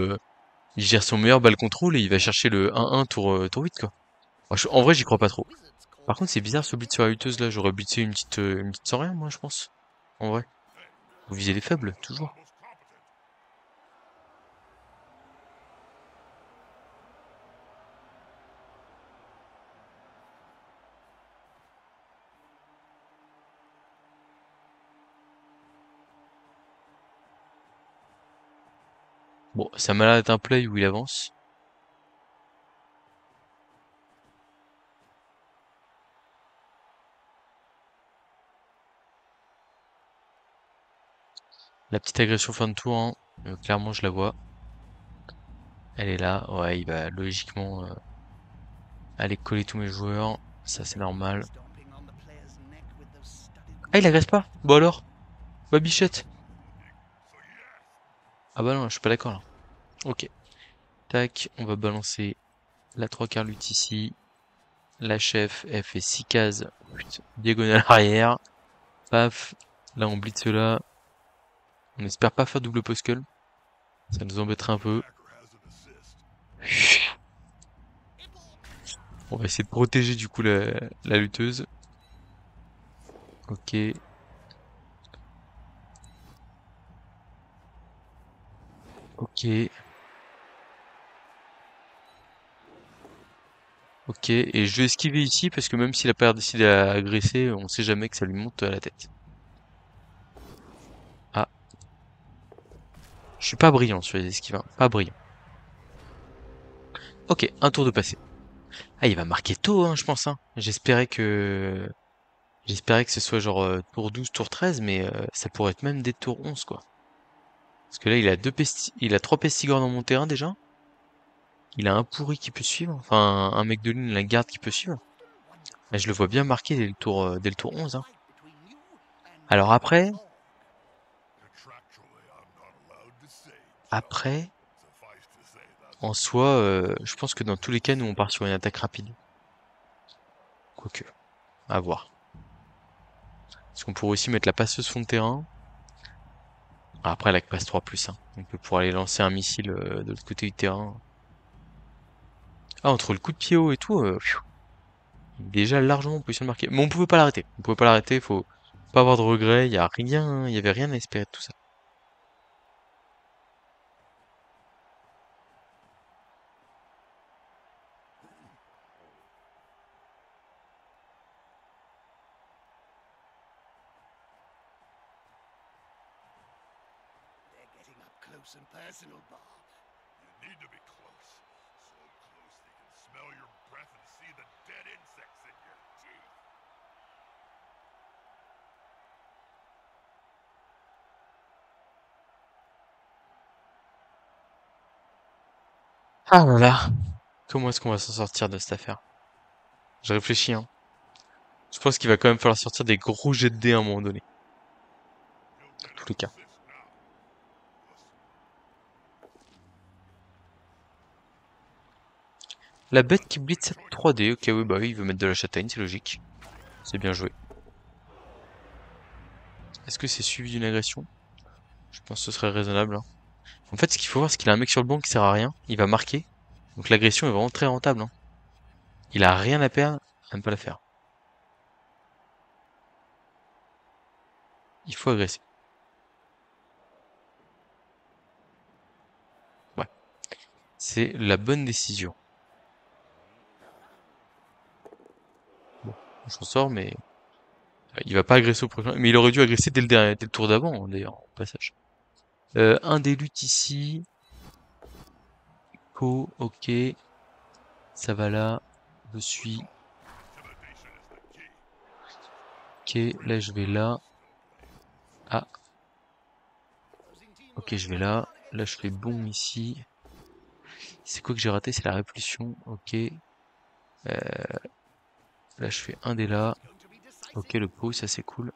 il gère son meilleur ball control et il va chercher le 1-1 tour 8, quoi. Moi, en vrai, j'y crois pas trop. Par contre, c'est bizarre ce blitz sur la lutteuse là. J'aurais blitzé une petite sans rien, moi, je pense. En vrai. Vous visez les faibles, toujours. Bon, ça m'a l'air d'être un play où il avance. La petite agression fin de tour, hein, clairement, je la vois. Elle est là. Ouais, il va logiquement aller coller tous mes joueurs. Ça, c'est normal. Ah, il agresse pas? Bon alors? Bah, bichette. Ah bah non, je suis pas d'accord là. Ok. Tac, on va balancer la 3 quarts lutte ici. La chef, elle fait 6 cases. Putain, diagonale arrière. Paf. Là, on blitz là. On espère pas faire double poskel. Ça nous embêterait un peu. On va essayer de protéger du coup la lutteuse. Ok. Ok. Ok. Et je vais esquiver ici parce que même s'il a pas décidé à agresser, on sait jamais que ça lui monte à la tête. Ah. Je suis pas brillant sur les esquives, hein. Pas brillant. Ok, un tour de passé. Ah, il va marquer tôt, hein, je pense, hein. J'espérais que ce soit genre tour 12, tour 13, mais ça pourrait être même des tours 11, quoi. Parce que là, il a 3 pestigors dans mon terrain déjà. Il a un pourri qui peut suivre. Enfin, un mec de ligne, la garde qui peut suivre. Là, je le vois bien marqué dès le tour 11, hein. Alors après, après, en soi, je pense que dans tous les cas, nous, on part sur une attaque rapide. Quoique, à voir. Parce qu'on pourrait aussi mettre la passeuse fond de terrain. Ah, après, elle a que passe 3+, hein. On peut pouvoir aller lancer un missile de l'autre côté du terrain. Ah, entre le coup de pied haut et tout, il est déjà largement en position de marquer. Mais on pouvait pas l'arrêter. On pouvait pas l'arrêter, faut pas avoir de regrets. Il y a rien, il y avait rien à espérer de tout ça. They're getting up close and personal, Bob. You need to be close. So close they can smell your breath and see the dead insects in your teeth. Ah là là. Comment est-ce qu'on va s'en sortir de cette affaire? Je réfléchis, hein. Je pense qu'il va quand même falloir sortir des gros jets de dés à un moment donné. You'll Dans get tous an les cas. assist now. La bête qui blitz à 3D. Ok, oui, bah oui, il veut mettre de la châtaigne, c'est logique. C'est bien joué. Est-ce que c'est suivi d'une agression? Je pense que ce serait raisonnable, hein. En fait, ce qu'il faut voir, c'est qu'il a un mec sur le banc qui sert à rien. Il va marquer. Donc l'agression est vraiment très rentable, hein. Il a rien à perdre à ne pas la faire. Il faut agresser. Ouais. C'est la bonne décision. Bon, on s'en sort, mais il va pas agresser au prochain. Mais il aurait dû agresser dès le tour d'avant, hein, d'ailleurs, au passage. Un des luttes ici. Co, ok. Ça va là. Je suis. Intimidation is the key. Ok, là je vais là. Ah, Opposing team will ok, have je to vais work là. hard Là against je the fais best bon player. ici. C'est quoi que j'ai raté? C'est la répulsion. Ok. Là je fais un dé là. It's going to be Ok, decisive. le pot, ça c'est cool.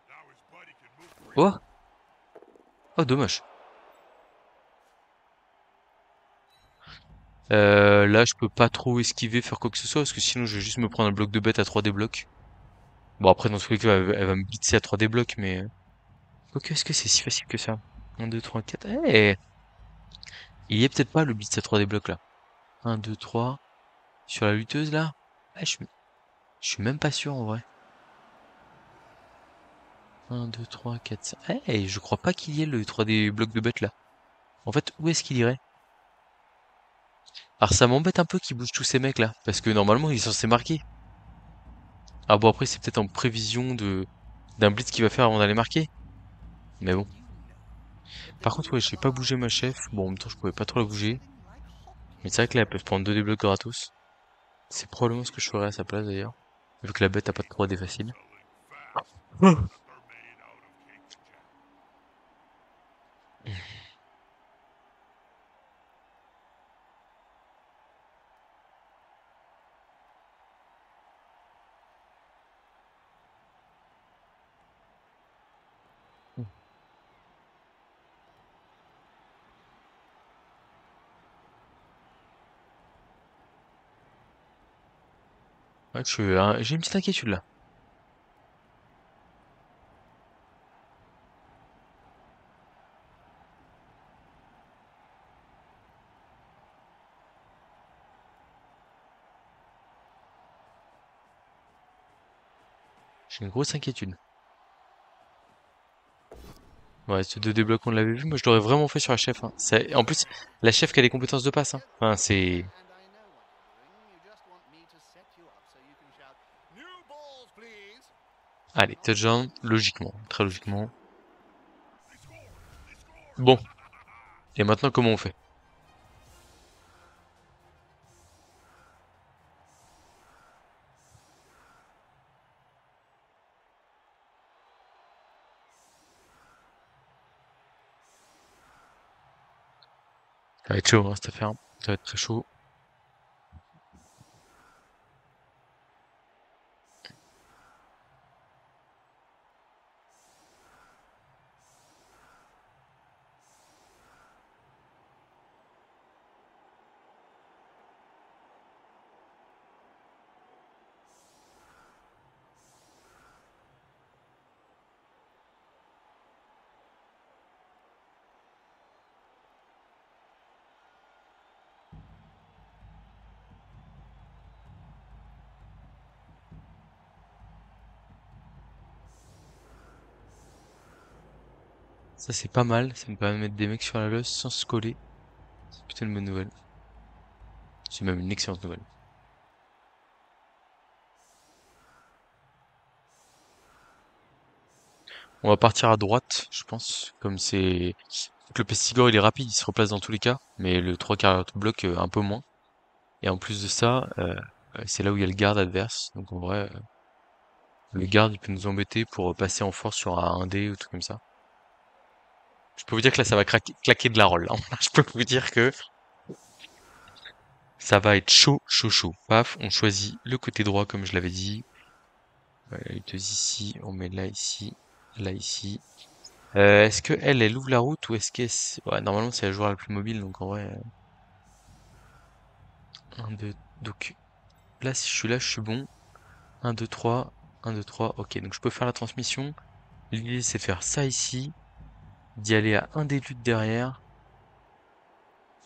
Now his buddy can move freely. Oh! Oh, dommage. Là, je peux pas trop esquiver, faire quoi que ce soit, parce que sinon, je vais juste me prendre un bloc de bête à 3D blocs. Bon, après, dans tous les cas, elle va me blitzer à 3D blocs, mais... Ok, est-ce que c'est si facile que ça? 1, 2, 3, 4... Eh! Il y est peut-être pas, le blitz à 3D blocs, là. 1, 2, 3... Sur la lutteuse, là? Ah, je suis même pas sûr, en vrai. 1, 2, 3, 4, 5... Eh, je crois pas qu'il y ait le 3D bloc de bête, là. En fait, où est-ce qu'il irait? Alors, ça m'embête un peu qu'il bouge tous ces mecs, là. Parce que, normalement, il est censé marquer. Ah bon, après, c'est peut-être en prévision d'un blitz qu'il va faire avant d'aller marquer. Mais bon. Par contre, ouais, je vais pas bouger ma chef. Bon, en même temps, je pouvais pas trop la bouger. Mais c'est vrai que là, elle peut se prendre 2 déblocs gratos. C'est probablement ce que je ferais à sa place, d'ailleurs. Vu que la bête a pas de 3D facile. Selling fast, Hmm. but they're made out of cake and jam. Ouais, j'ai une petite inquiétude, là. J'ai une grosse inquiétude. Ouais, ce 2 déblocs, on l'avait vu. Moi, je l'aurais vraiment fait sur la chef, hein. En plus, la chef qui a des compétences de passe, hein. Enfin, c'est... And I know what you're doing. You just want me to set you up so you can shout, "New balls, please." Allez, Not touchdown. really. Logiquement. Très logiquement. They scored! They scored! Bon. Et maintenant, comment on fait? Ça va être chaud, hein, cette affaire. Ça va être très chaud. Ça c'est pas mal, ça me permet de mettre des mecs sur la loose sans se coller. C'est plutôt une bonne nouvelle. C'est même une excellente nouvelle. On va partir à droite, je pense, comme c'est... Le Pestigore il est rapide, il se replace dans tous les cas, mais le 3/4 bloc un peu moins. Et en plus de ça, c'est là où il y a le garde adverse, donc en vrai, le garde il peut nous embêter pour passer en force sur un 1D ou tout comme ça. Je peux vous dire que là ça va claquer de la roll, hein. Je peux vous dire que ça va être chaud, chaud, chaud. Paf, on choisit le côté droit comme je l'avais dit. La lutteuse ici, on met là ici, là ici. Est-ce que elle ouvre la route ou est-ce qu'elle... Ouais, normalement c'est la joueur la plus mobile, donc en vrai... 1, 2... Donc là si je suis là, je suis bon. 1, 2, 3, 1, 2, 3, ok. Donc je peux faire la transmission. L'idée c'est faire ça ici, d'y aller à un des luttes derrière.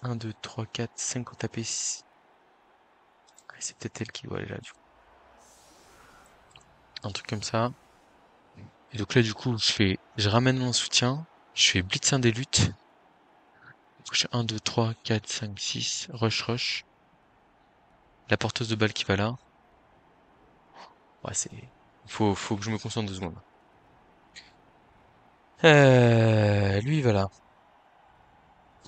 1, 2, 3, 4, 5 au tapé. C'est peut-être elle qui doit aller là du coup. Un truc comme ça. Et donc là du coup je ramène mon soutien, je fais blitz un des luttes. Je fais 1, 2, 3, 4, 5, 6, rush, rush. La porteuse de balle qui va là. Ouais, faut que je me concentre 2 secondes. Lui, il va là.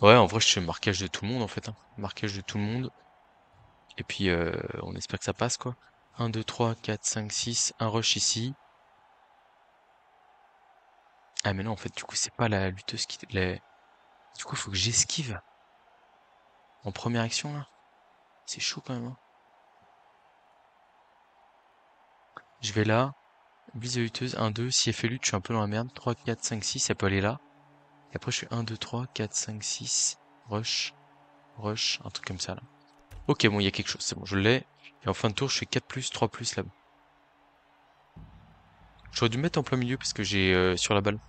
Ouais, en vrai, je fais marquage de tout le monde, en fait, hein. Marquage de tout le monde. Et puis, on espère que ça passe, quoi. 1, 2, 3, 4, 5, 6. Un rush ici. Ah, mais non, en fait, du coup, c'est pas la lutteuse qui... Du coup, il faut que j'esquive. En première action, là. C'est chaud, quand même, hein. Je vais là. Blitz de lutteuse. 1, 2. Si elle fait lutte, je suis un peu dans la merde. 3, 4, 5, 6. Elle peut aller là. Et après, je fais 1, 2, 3, 4, 5, 6. Rush. Rush. Un truc comme ça, là. Ok, bon, il y a quelque chose. C'est bon, je l'ai. Et en fin de tour, je fais 4 plus, 3 plus, là. J'aurais dû me mettre en plein milieu parce que j'ai sur la balle.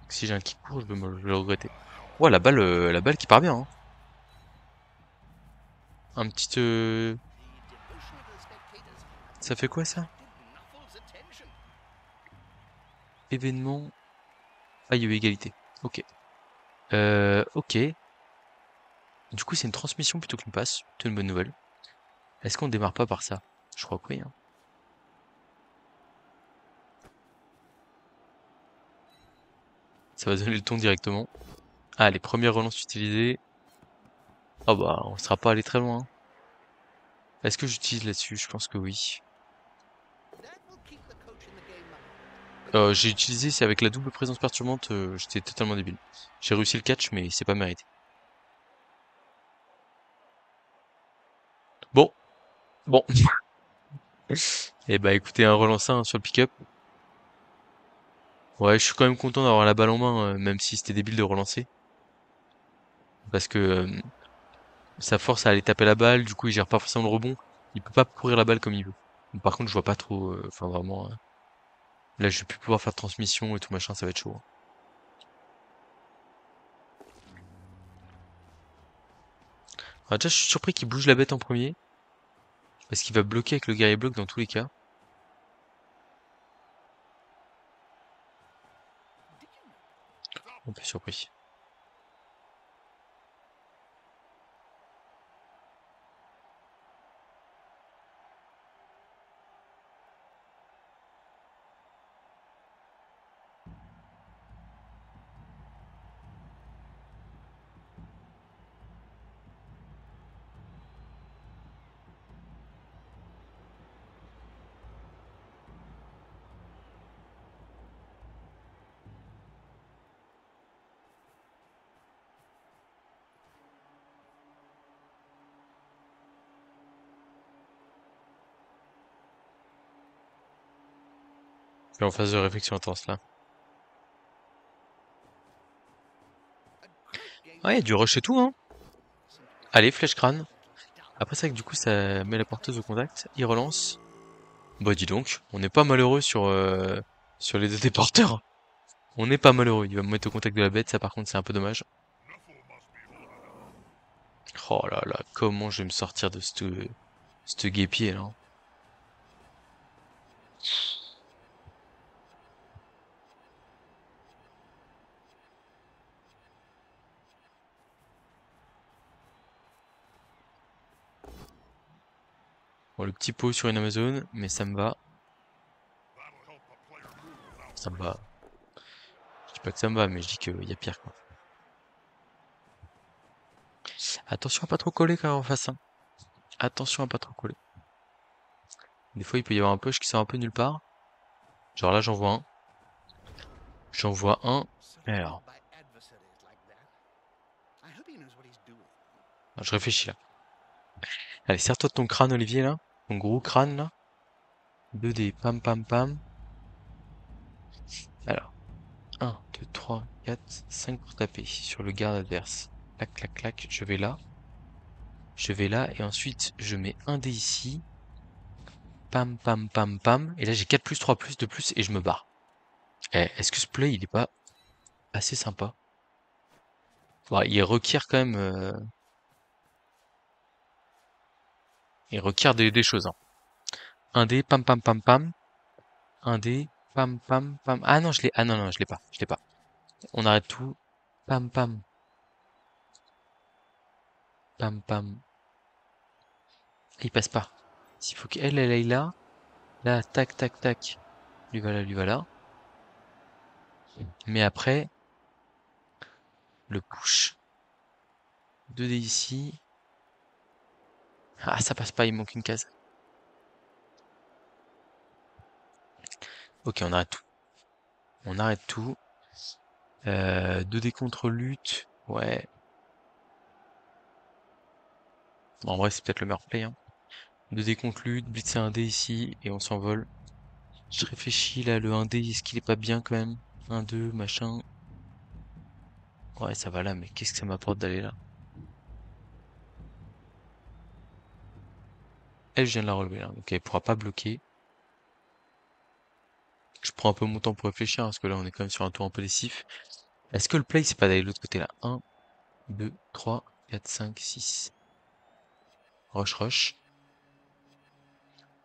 Si j'ai un qui court, je vais le regretter. Ouais, la balle qui part bien, hein. Un petit... Ça fait quoi, ça? Événement... Ah, il y a eu égalité. Ok. Ok. Du coup, c'est une transmission plutôt qu'une passe. C'est une bonne nouvelle. Est-ce qu'on démarre pas par ça? Je crois que oui, hein. Ça va donner le ton directement. Ah, les premières relances utilisées. Ah bah, on sera pas allé très loin, hein. Est-ce que j'utilise là-dessus? Je pense que oui. J'ai utilisé, c'est avec la double présence perturbante, j'étais totalement débile. J'ai réussi le catch, mais c'est pas mérité. Bon, bon. Et bah écoutez, un relance un sur le pick-up. Ouais, je suis quand même content d'avoir la balle en main, même si c'était débile de relancer. Parce que ça force à aller taper la balle, du coup il gère pas forcément le rebond. Il peut pas courir la balle comme il veut. Par contre, je vois pas trop, enfin vraiment, là je vais plus pouvoir faire de transmission et tout machin, ça va être chaud, hein. Alors déjà, je suis surpris qu'il bouge la bête en premier. Parce qu'il va bloquer avec le guerrier bloc dans tous les cas. Un peu surpris. Je suis en phase de réflexion intense là. Ouais, il y a du rush et tout, hein. Allez, flèche crâne. Après ça, du coup, ça met la porteuse au contact. Il relance. Bah dis donc, on n'est pas malheureux sur les deux déporteurs. On n'est pas malheureux. Il va me mettre au contact de la bête, ça par contre c'est un peu dommage. Oh là là, comment je vais me sortir de ce guépier là. Bon, le petit pot sur une Amazon, mais ça me va. That'll help a player move without Ça me va. Je dis pas que ça me va, mais je dis qu'il y a pire, quoi. Attention à pas trop coller quand même en face, hein. Attention à pas trop coller. Des fois, il peut y avoir un push qui sort un peu nulle part. Genre là, j'en vois un. J'en vois un. Surrounded Alors, by adversaries like that. I hope he knows what he's doing. je réfléchis là. Allez, serre-toi de ton crâne, Olivier, là. Ton gros crâne, là. 2D, pam, pam, pam. Alors, 1, 2, 3, 4, 5 pour taper sur le garde adverse. Clac, clac, clac. Je vais là. Je vais là. Et ensuite, je mets un dé ici. Pam, pam, pam, pam. Et là, j'ai 4 plus, 3 plus, 2 plus, et je me barre. Eh, est-ce que ce play, il est pas assez sympa? Bon, il requiert quand même... il requiert des choses, hein. Un dé, pam, pam, pam, pam. Un dé, pam, pam, pam. Ah non, je l'ai... Ah non, non, je l'ai pas. Je l'ai pas. On arrête tout. Pam, pam. Pam, pam. Il passe pas. S'il faut qu'elle, elle aille là. Là, tac, tac, tac. Lui voilà, lui voilà. Mais après, le push. 2 dés ici. Ah, ça passe pas, il manque une case. Ok, on arrête tout. On arrête tout. 2 dés contre lutte. Ouais. Bon, en vrai, c'est peut-être le meilleur play, hein. 2 dés contre lutte, blitzer un dé ici, et on s'envole. Je réfléchis là, le 1 dé, est-ce qu'il est pas bien quand même? 1, 2, machin. Ouais, ça va là, mais qu'est-ce que ça m'apporte d'aller là? Elle, je viens de la relever là, donc elle pourra pas bloquer. Je prends un peu mon temps pour réfléchir, hein, parce que là, on est quand même sur un tour un peu décisif. Est-ce que le play, c'est pas d'aller de l'autre côté là? 1, 2, 3, 4, 5, 6. Rush, rush.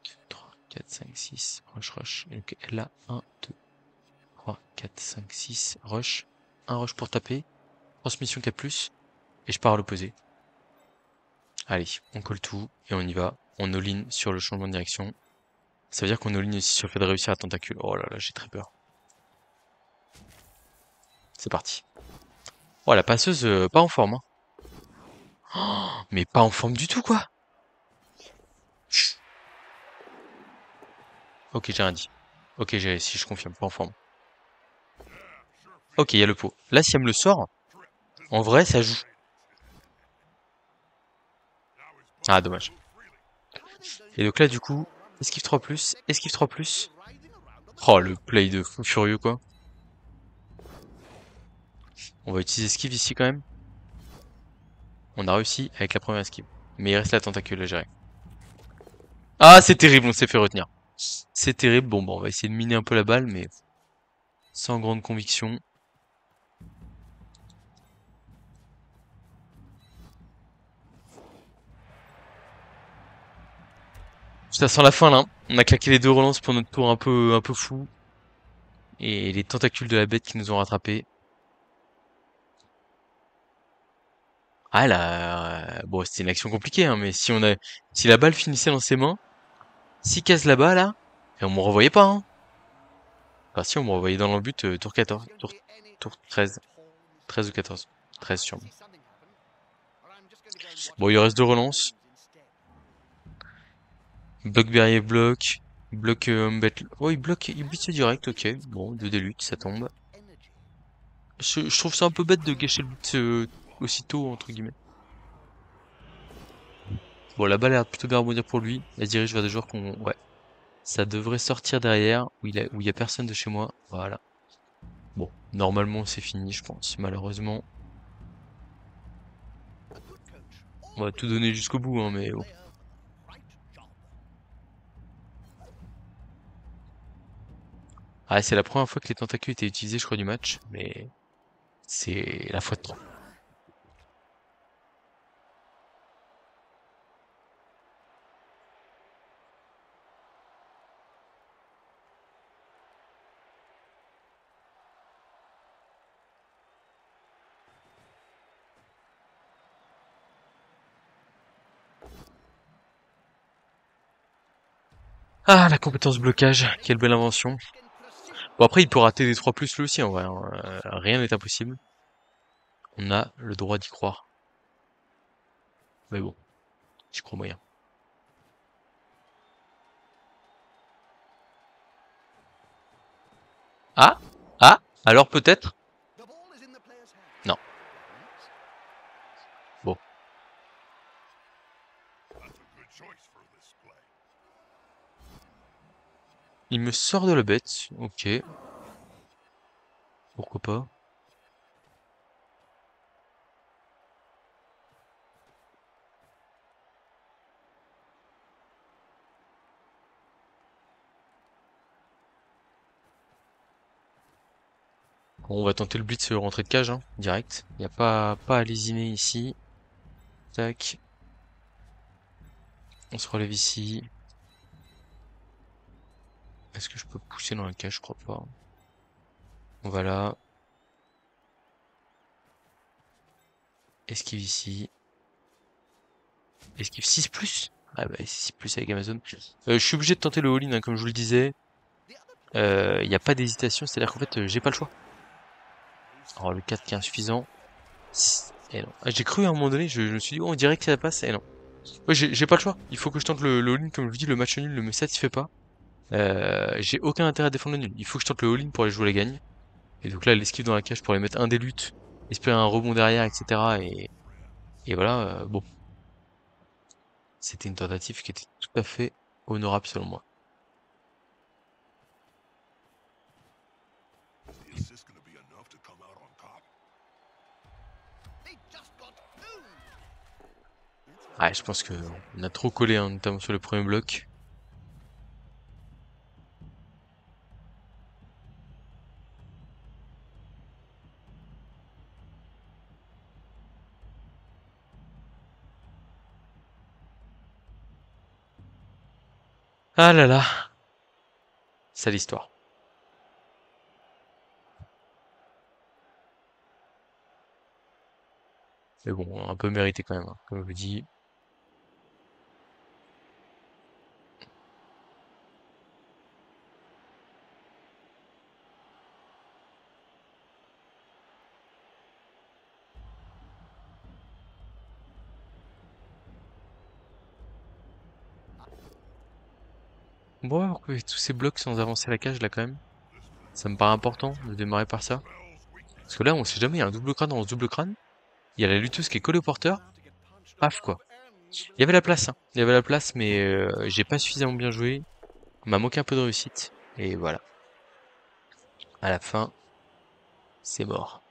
2, 3, 4, 5, 6. Rush, rush. Et donc elle a 1, 2, 3, 4, 5, 6. Rush. Un rush pour taper. Transmission 4+. Et je pars à l'opposé. Allez, on colle tout et on y va. On all-in sur le changement de direction. Ça veut dire qu'on all-in aussi sur le fait de réussir à tentacule. Oh là là, j'ai très peur. C'est parti. Oh, la passeuse, pas en forme, hein. Oh, mais pas en forme du tout, quoi. Ok, j'ai rien dit. Ok, j'ai réussi, je confirme, pas en forme. Ok, il y a le pot. Là, si elle me le sort, en vrai, ça joue. Ah, dommage. Et donc là, du coup, esquive 3+, esquive 3+. Oh, le play de fou furieux, quoi. On va utiliser esquive ici, quand même. On a réussi avec la première esquive. Mais il reste la tentacule à gérer. Ah, c'est terrible, on s'est fait retenir. C'est terrible. Bon, bah, on va essayer de miner un peu la balle, mais sans grande conviction. Ça sent la fin, là. On a claqué les 2 relances pour notre tour un peu fou. Et les tentacules de la bête qui nous ont rattrapés. Ah là, bon, c'était une action compliquée, hein, mais si la balle finissait dans ses mains, s'il casse là-bas, là, et on me revoyait pas, hein. Enfin, si, on me revoyait dans le but, tour 14, tour 13, 13 ou 14, 13 sûrement. Bon, il reste 2 relances. Bloc Berrier bloc. Bloc Humbet. Oh, il blitz direct, ok. Bon, 2 dés lutte, ça tombe. Je trouve ça un peu bête de gâcher le but aussitôt, entre guillemets. Bon, la balle a l'air plutôt bien rebondir pour lui. Elle se dirige vers des joueurs qu'on... Ouais. Ça devrait sortir derrière, où il y a personne de chez moi. Voilà. Bon, normalement, c'est fini, je pense. Malheureusement, on va tout donner jusqu'au bout, hein, mais bon. Ah, c'est la première fois que les tentacules étaient utilisés, je crois, du match, mais c'est la fois de trop. Ah, la compétence blocage, quelle belle invention. Bon, après, il peut rater des 3 plus lui aussi, en vrai, hein. Rien n'est impossible. On a le droit d'y croire. Mais bon, j'y crois moyen. Ah, ah, alors peut-être? The ball is in the player's hand. Non. Bon, That's a good choice for this play. il me sort de la bête, ok, pourquoi pas. Bon, on va tenter le blitz rentrée de cage, hein, direct. Y a pas à lésiner ici. Tac. On se relève ici. Est-ce que je peux pousser dans la cage? Je crois pas. On va là. Esquive ici. Esquive 6+. Ah bah 6+ avec Amazon. Je suis obligé de tenter le all-in, hein, comme je vous le disais. Y a pas d'hésitation, c'est-à-dire qu'en fait, j'ai pas le choix. Alors le 4 qui est insuffisant. Et non. Ah, j'ai cru à un moment donné, je me suis dit, oh, on dirait que ça passe, et non. Ouais, j'ai pas le choix. Il faut que je tente le all-in, comme je vous dis, le match nul ne me satisfait pas. J'ai aucun intérêt à défendre le nul. Il faut que je tente le all-in pour aller jouer la gagne. Et donc là, l'esquive dans la cage pour aller mettre un des luttes, espérer un rebond derrière, etc. Et voilà, bon. C'était une tentative qui était tout à fait honorable selon moi. Is the assist going to be enough to come out on top? They just got owned. Ouais, je pense que on a trop collé, hein, notamment sur le premier bloc. Ah là là, c'est l'histoire. Mais bon, un peu mérité quand même, hein, comme je vous dis. Bon, pourquoi tous ces blocs sans avancer la cage là quand même? Ça me paraît important de démarrer par ça. Parce que là, on sait jamais, il y a un double crâne dans ce double crâne. Il y a la lutteuse qui est collée au porteur. Paf quoi. Il y avait la place, hein. Il y avait la place, mais j'ai pas suffisamment bien joué. Il m'a manqué un peu de réussite. Et voilà. À la fin, c'est mort.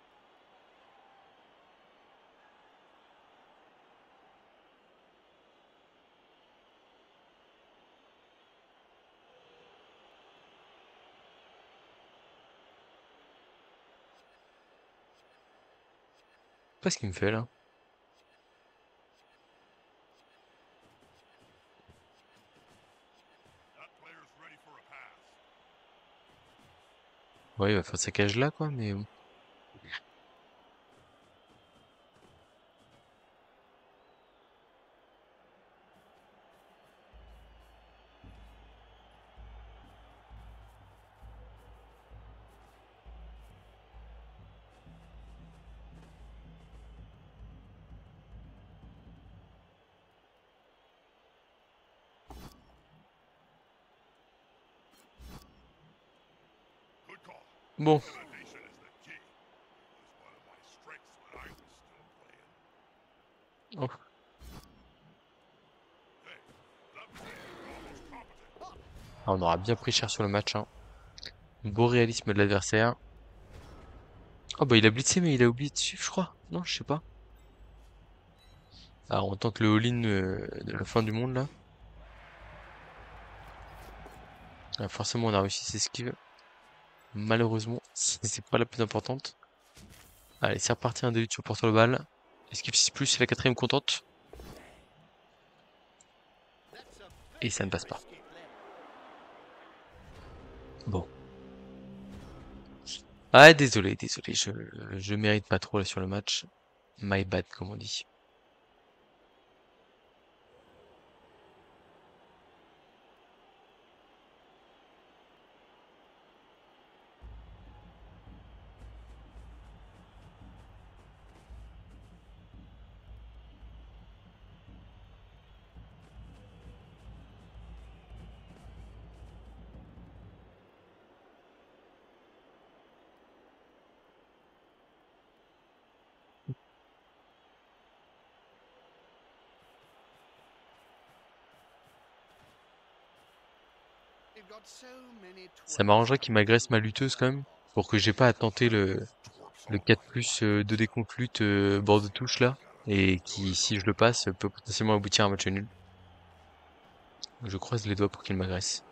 Je sais pas ce qu'il me fait là. That player's ready for a pass. Ouais, il va faire sa cage là quoi, mais Good call. bon. Organization is the key. It was one of my strengths when I was still playing. Oh. Hey, that player almost competent. Ah, on aura bien pris cher sur le match, hein. Beau réalisme de l'adversaire. Oh bah il a blitzé mais il a oublié de suivre je crois. Non, je sais pas. Alors on tente le all-in de la fin du monde là. Ah, forcément on a réussi ses esquives. Malheureusement, c'est pas la plus importante. Allez, c'est reparti, un début sur porteur le bal. Esquive 6+, c'est la 4ème contente. Et ça ne passe pas. Bon. Ah, désolé, je mérite pas trop là sur le match. My bad, comme on dit. Ça m'arrangerait qu'il m'agresse ma lutteuse quand même, pour que j'ai pas à tenter le 4+ 2 contre lutte bord de touche là, et qui, si je le passe, peut potentiellement aboutir à un match nul. Je croise les doigts pour qu'il m'agresse.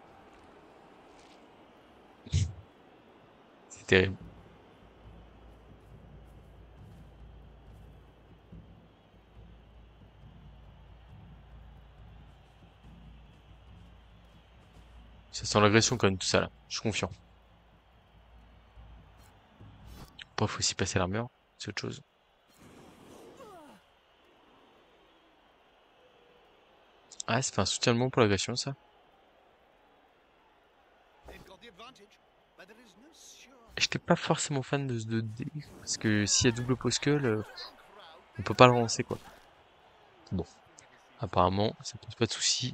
C'est terrible. Ça sent l'agression quand même tout ça là, je suis confiant. Après faut aussi passer l'armure, c'est autre chose. Ah, ça fait un soutien de bon pour l'agression ça. J'étais pas forcément fan de ce 2D, parce que s'il y a double poskull, on peut pas le relancer quoi. Bon, apparemment ça pose pas de soucis.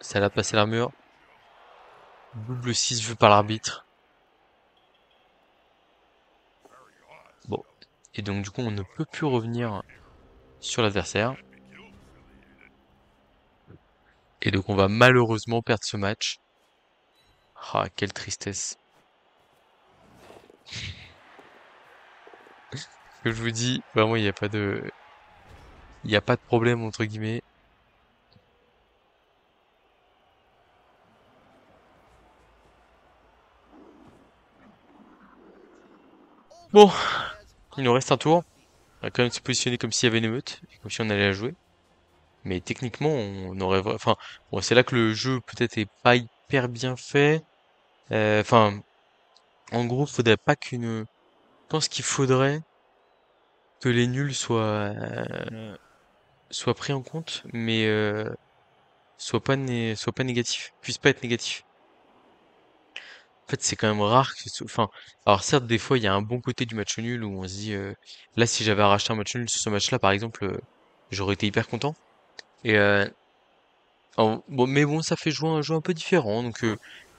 Ça l'a passé l'armure. Double 6 vu par l'arbitre. Bon. Et donc du coup on ne peut plus revenir sur l'adversaire. Et donc on va malheureusement perdre ce match. Ah, quelle tristesse. Que je vous dis, vraiment il n'y a pas de... Il n'y a pas de problème entre guillemets. Bon, il nous reste un tour. On va quand même se positionner comme s'il y avait une émeute, et comme si on allait la jouer. Mais techniquement, on aurait... Enfin, bon, c'est là que le jeu peut-être est pas hyper bien fait. Enfin, en gros, faudrait pas qu'une... Je pense qu'il faudrait que les nuls soient pris en compte, mais soient pas négatifs, puissent pas être négatifs. En fait, c'est quand même rare que enfin, alors certes, des fois, il y a un bon côté du match nul où on se dit, là, si j'avais arraché un match nul sur ce match-là, par exemple, j'aurais été hyper content. Et bon, mais bon, ça fait jouer un jeu un peu différent, donc.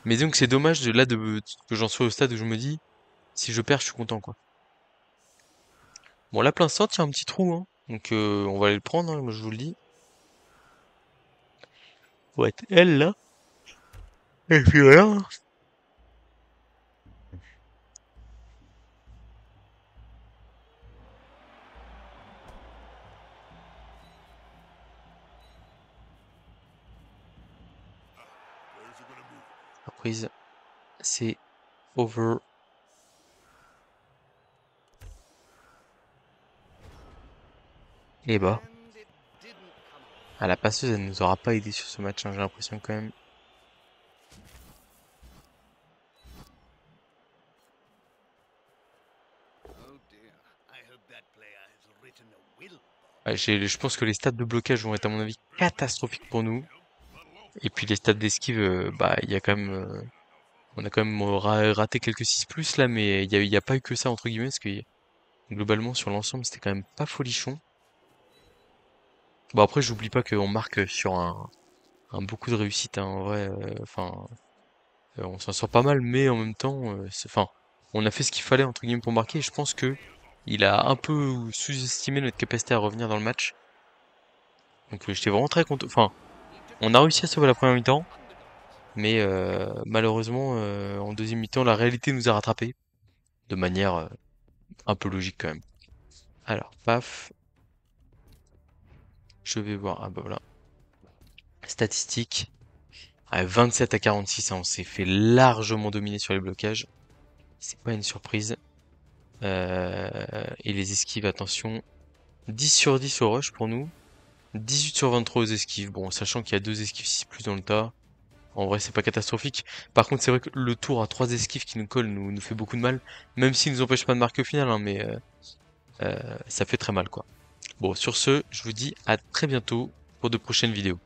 Mais disons que c'est dommage que j'en sois au stade où je me dis, si je perds, je suis content, quoi. Bon, là, plein l'instant, il y a un petit trou, hein. Donc, on va aller le prendre, hein, moi, je vous le dis. Ouais, elle, là. Et puis voilà. Where's it gonna move? Reprise, c'est over. Et bah, à la passeuse, elle nous aura pas aidé sur ce match, hein, j'ai l'impression quand même. Ouais, je pense que les stats de blocage vont être à mon avis catastrophiques pour nous. Et puis les stats d'esquive, bah il y a quand même, on a quand même raté quelques 6+ là, mais il y a pas eu que ça entre guillemets, parce que globalement sur l'ensemble c'était quand même pas folichon. Bon après j'oublie pas qu'on marque sur un beaucoup de réussite, hein, en vrai. Enfin, on s'en sort pas mal, mais en même temps, enfin, on a fait ce qu'il fallait entre guillemets pour marquer. Et je pense que il a un peu sous-estimé notre capacité à revenir dans le match. Donc j'étais vraiment très content. Enfin, on a réussi à sauver la première mi-temps, mais malheureusement en deuxième mi-temps, la réalité nous a rattrapés de manière un peu logique quand même. Alors, paf, je vais voir. Ah bah voilà, statistiques. 27 à 46, hein, on s'est fait largement dominer sur les blocages. C'est pas une surprise. Et les esquives, attention. 10 sur 10 au rush pour nous. 18 sur 23 aux esquives. Bon, sachant qu'il y a 2 esquives 6+ dans le tas. En vrai, c'est pas catastrophique. Par contre, c'est vrai que le tour à 3 esquives qui nous colle nous fait beaucoup de mal. Même s'il nous empêche pas de marquer au final, hein, mais ça fait très mal, quoi. Bon, sur ce, je vous dis à très bientôt pour de prochaines vidéos.